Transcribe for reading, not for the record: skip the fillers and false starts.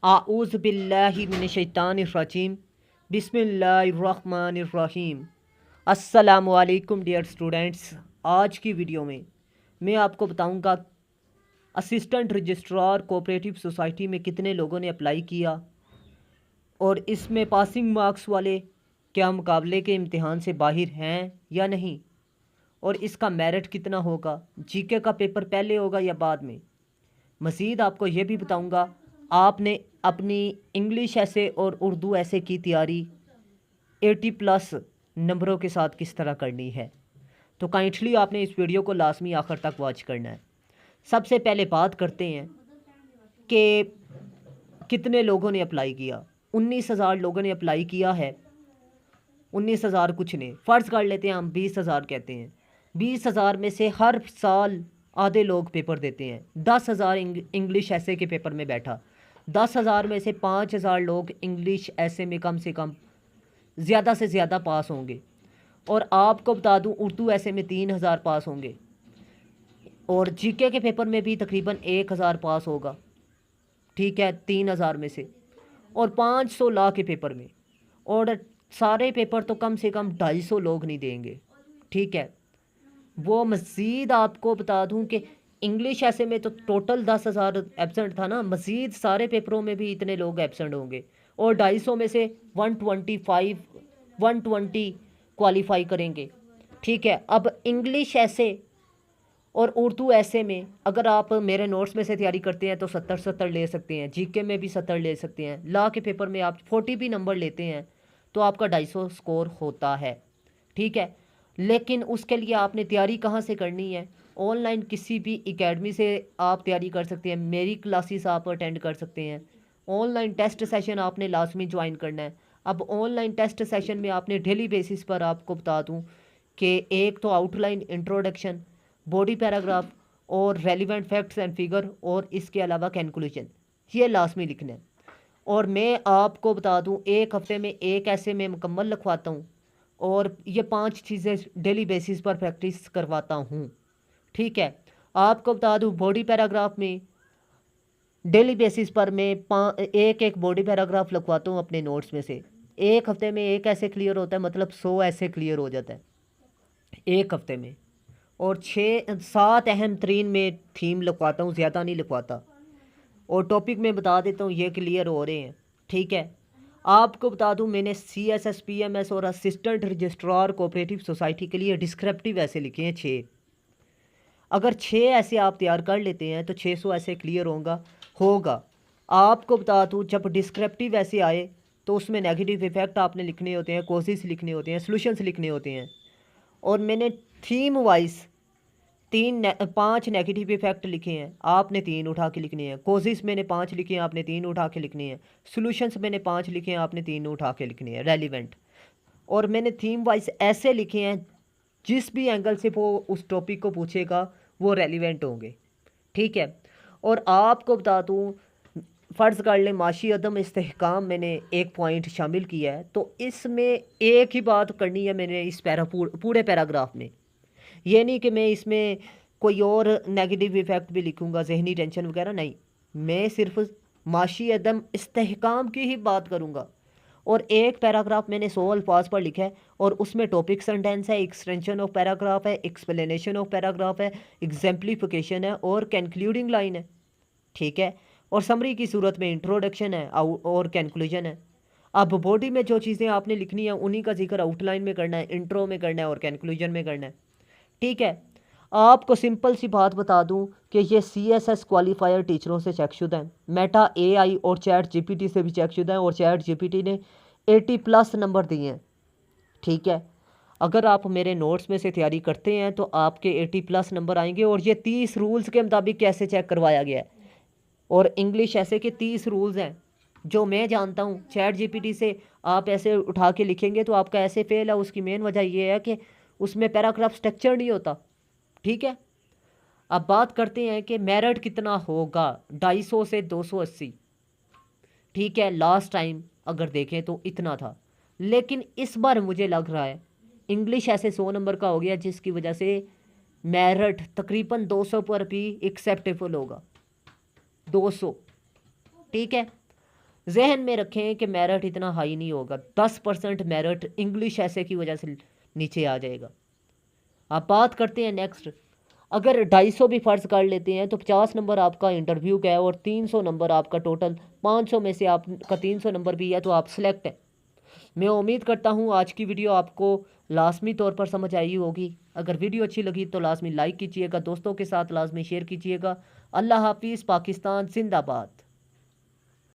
आऊज़ बिल्लाहि मिनश शैतानिर रजीम बिस्मिल्लाहिर्रहमानिर रहीम। अस्सलामु अलैकुम डियर स्टूडेंट्स। आज की वीडियो में मैं आपको बताऊंगा असिस्टेंट रजिस्ट्रार कोऑपरेटिव सोसाइटी में कितने लोगों ने अप्लाई किया और इसमें पासिंग मार्क्स वाले क्या मुकाबले के इम्तिहान से बाहर हैं या नहीं, और इसका मेरिट कितना होगा, जीके का पेपर पहले होगा या बाद में। मज़ीद आपको ये भी बताऊंगा आपने अपनी इंग्लिश ऐसे और उर्दू ऐसे की तैयारी 80+ नंबरों के साथ किस तरह करनी है। तो काइंडली आपने इस वीडियो को लाजमी आखिर तक वॉच करना है। सबसे पहले बात करते हैं कि कितने लोगों ने अप्लाई किया। 19,000 लोगों ने अप्लाई किया है। 19,000 कुछ ने, फ़र्ज़ कर लेते हैं हम 20,000 कहते हैं। 20,000 में से हर साल आधे लोग पेपर देते हैं। 10,000 इंग्लिश ऐसे के पेपर में बैठा। 10,000 में से 5,000 लोग इंग्लिश ऐसे में कम से कम ज़्यादा से ज़्यादा पास होंगे। और आपको बता दूं उर्दू ऐसे में 3,000 पास होंगे। और जीके के पेपर में भी तकरीबन 1,000 पास होगा, ठीक है, 3,000 में से। और 500 ला के पेपर में, और सारे पेपर तो कम से कम 250 लोग नहीं देंगे, ठीक है। वो मज़ीद आपको बता दूं कि इंग्लिश ऐसे में तो टोटल 10,000 एब्सेंट था ना, मज़ीद सारे पेपरों में भी इतने लोग एब्सेंट होंगे। और 250 में से 120 क्वालिफाई करेंगे, ठीक है। अब इंग्लिश ऐसे और उर्दू ऐसे में अगर आप मेरे नोट्स में से तैयारी करते हैं तो 70 ले सकते हैं, जीके में भी 70 ले सकते हैं। लॉ के पेपर में आप 40 भी नंबर लेते हैं तो आपका 250 स्कोर होता है, ठीक है। लेकिन उसके लिए आपने तैयारी कहाँ से करनी है? ऑनलाइन किसी भी एकेडमी से आप तैयारी कर सकते हैं। मेरी क्लासेस आप अटेंड कर सकते हैं। ऑनलाइन टेस्ट सेशन आपने लाजमी ज्वाइन करना है। अब ऑनलाइन टेस्ट सेशन में आपने डेली बेसिस पर, आपको बता दूं कि एक तो आउटलाइन, इंट्रोडक्शन, बॉडी पैराग्राफ और रेलिवेंट फैक्ट्स एंड फिगर, और इसके अलावा कैलकुलेशन, ये लाजमी लिखना है। और मैं आपको बता दूं एक हफ्ते में एक ऐसे में मुकम्मल लिखवाता हूँ, और ये 5 चीज़ें डेली बेसिस पर प्रैक्टिस करवाता हूँ, ठीक है। आपको बता दूं बॉडी पैराग्राफ में डेली बेसिस पर मैं एक एक बॉडी पैराग्राफ लिखवाता हूँ अपने नोट्स में से। एक हफ्ते में एक ऐसे क्लियर होता है, मतलब 100 ऐसे क्लियर हो जाता है एक हफ्ते में। और 6-7 अहम तरीन में थीम लिखवाता हूँ, ज़्यादा नहीं लिखवाता। और टॉपिक में बता देता हूँ ये क्लियर हो रहे हैं, ठीक है। आपको बता दूं मैंने CSS PMS और असिस्टेंट रजिस्ट्रार कोऑपरेटिव सोसाइटी के लिए डिस्क्रिप्टिव ऐसे लिखे हैं 6। अगर 6 ऐसे आप तैयार कर लेते हैं तो 600 ऐसे क्लियर होगा। आपको बता दूं जब डिस्क्रिप्टिव ऐसे आए तो उसमें नेगेटिव इफेक्ट आपने लिखने होते हैं, कोजेस लिखने होते हैं, सॉल्यूशंस लिखने होते हैं। और मैंने थीम वाइज 5 नेगेटिव इफेक्ट लिखे हैं, आपने 3 उठा के लिखने हैं। कोजिस मैंने 5 लिखे हैं, आपने 3 उठा के लिखने हैं। सॉल्यूशंस मैंने 5 लिखे हैं, आपने 3 उठा के लिखने हैं, रेलिवेंट। और मैंने थीम वाइज ऐसे लिखे हैं जिस भी एंगल से वो उस टॉपिक को पूछेगा वो रेलिवेंट होंगे, ठीक है। और आपको बता दूँ फ़र्ज़ कर लें माशी अदम इस्तेहकाम मैंने एक पॉइंट शामिल किया है, तो इसमें एक ही बात करनी है मैंने इस पूरे पैराग्राफ में। ये नहीं कि मैं इसमें कोई और नेगेटिव इफ़ेक्ट भी लिखूंगा, जहनी टेंशन वगैरह नहीं। मैं सिर्फ माशी अदम इस्तेहकाम की ही बात करूंगा। और एक पैराग्राफ मैंने 100 अल्फाज पर लिखा है, और उसमें टॉपिक सेंटेंस है, एक्सटेंशन ऑफ पैराग्राफ है, एक्सप्लेनेशन ऑफ पैराग्राफ है, एग्जाम्पलीफिकेशन है और कंक्लूडिंग लाइन है, ठीक है। और समरी की सूरत में इंट्रोडक्शन है और कंक्लूजन है। अब बॉडी में जो चीज़ें आपने लिखनी है उन्हीं का जिक्र आउटलाइन में करना है, इंट्रो में करना है और कंक्लूजन में करना है, ठीक है। आपको सिंपल सी बात बता दूं कि ये CSS क्वालिफायर टीचरों से चेकशुदा हैं, मेटा AI और चैट GPT से भी चेकशुदा हैं, और चैट GPT ने 80+ नंबर दिए हैं, ठीक है। अगर आप मेरे नोट्स में से तैयारी करते हैं तो आपके 80+ नंबर आएंगे। और ये 30 रूल्स के मुताबिक कैसे चेक करवाया गया है, और इंग्लिश ऐसे के 30 रूल्स हैं जो मैं जानता हूँ। चैट GPT से आप ऐसे उठा के लिखेंगे तो आपका ऐसे फेल है। उसकी मेन वजह यह है कि उसमें पैराग्राफ स्ट्रक्चर नहीं होता, ठीक है। अब बात करते हैं कि मेरिट कितना होगा। 250 से 280, ठीक है। लास्ट टाइम अगर देखें तो इतना था, लेकिन इस बार मुझे लग रहा है इंग्लिश ऐसे 100 नंबर का हो गया, जिसकी वजह से मेरिट तकरीबन 200 पर भी एक्सेप्टेबल होगा। 200, ठीक है। जहन में रखें कि मेरिट इतना हाई नहीं होगा, 10% मेरिट इंग्लिश ऐसे की वजह से नीचे आ जाएगा। आप बात करते हैं नेक्स्ट, अगर 250 भी फ़र्ज़ कर लेते हैं तो 50 नंबर आपका इंटरव्यू का है और 300 नंबर आपका टोटल, 500 में से आपका 300 नंबर भी है तो आप सिलेक्ट हैं। मैं उम्मीद करता हूँ आज की वीडियो आपको लाजमी तौर पर समझ आई होगी। अगर वीडियो अच्छी लगी तो लाजमी लाइक कीजिएगा, दोस्तों के साथ लाजमी शेयर कीजिएगा। अल्लाह हाफिज़, पाकिस्तान जिंदाबाद।